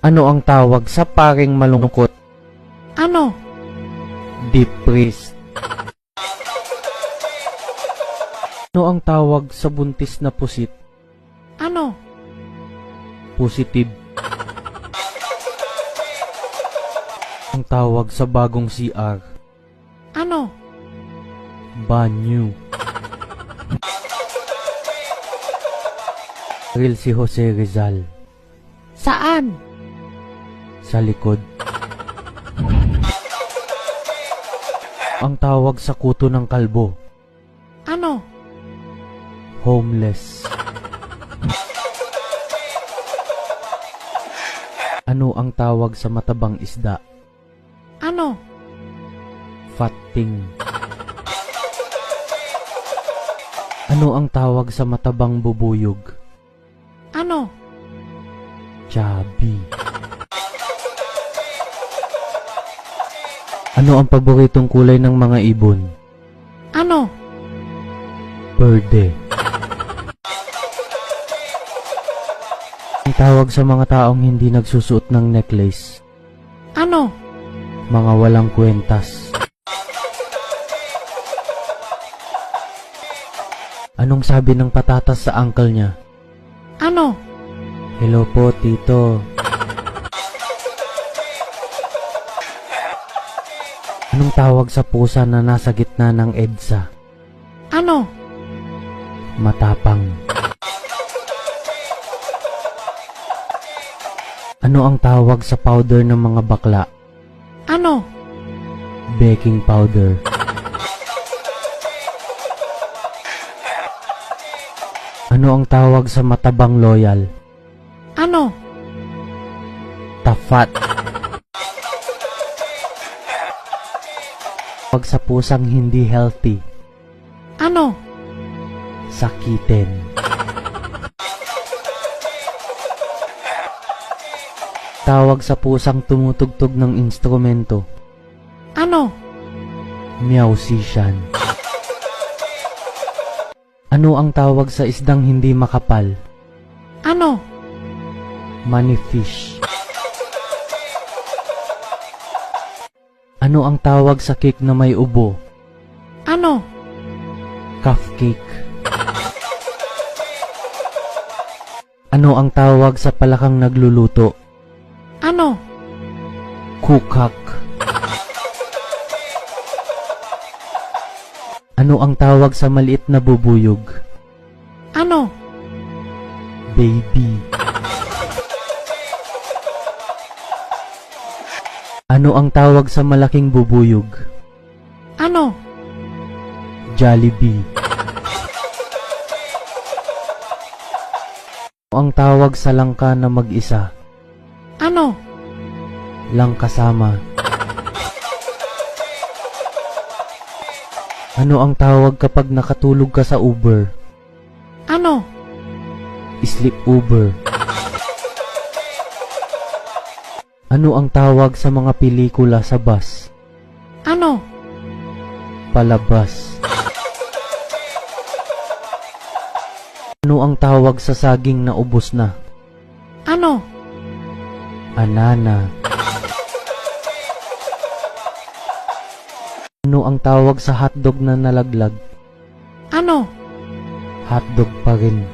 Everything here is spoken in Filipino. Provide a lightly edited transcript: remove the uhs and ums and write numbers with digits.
Ano ang tawag sa paring malungkot? Ano? Depressed. Ano ang tawag sa buntis na pusit? Ano? Positive. Ang tawag sa bagong CR? Ano? Banyo. Real si Jose Rizal. Saan? Sa likod. Ang tawag sa kuto ng kalbo? Ano? Homeless. Ano ang tawag sa matabang isda? Ano? Fatting. Ano ang tawag sa matabang bubuyog? Ano? Chubby. Ano ang paboritong kulay ng mga ibon? Ano? Berde. Ang tawag sa mga taong hindi nagsusuot ng necklace? Ano? Mga walang kwentas. Anong sabi ng patatas sa uncle niya? Ano? Hello po, tito. Anong tawag sa pusa na nasa gitna ng EDSA? Ano? Matapang. Ano ang tawag sa powder ng mga bakla? Ano? Baking powder. Ano ang tawag sa matabang loyal? Ano? Tafat. Pag sa pusang hindi healthy? Ano? Sakitin. Tawag sa pusang tumutugtog ng instrumento? Ano? Musician. Ano ang tawag sa isdang hindi makapal? Ano? Moneyfish. Ano ang tawag sa cake na may ubo? Ano? Cupcake. Ano ang tawag sa palakang nagluluto? Ano? Kukak. Ano ang tawag sa maliit na bubuyog? Ano? Baby. Ano ang tawag sa malaking bubuyog? Ano? Jollibee. Ano ang tawag sa langka na mag-isa? Ano? Lang kasama. Ano ang tawag kapag nakatulog ka sa Uber? Ano? Sleep Uber. Ano ang tawag sa mga pelikula sa bus? Ano? Palabas. Ano ang tawag sa saging na ubos na? Ano? Anana. Ano ang tawag sa hotdog na nalaglag? Ano? Hotdog pa rin.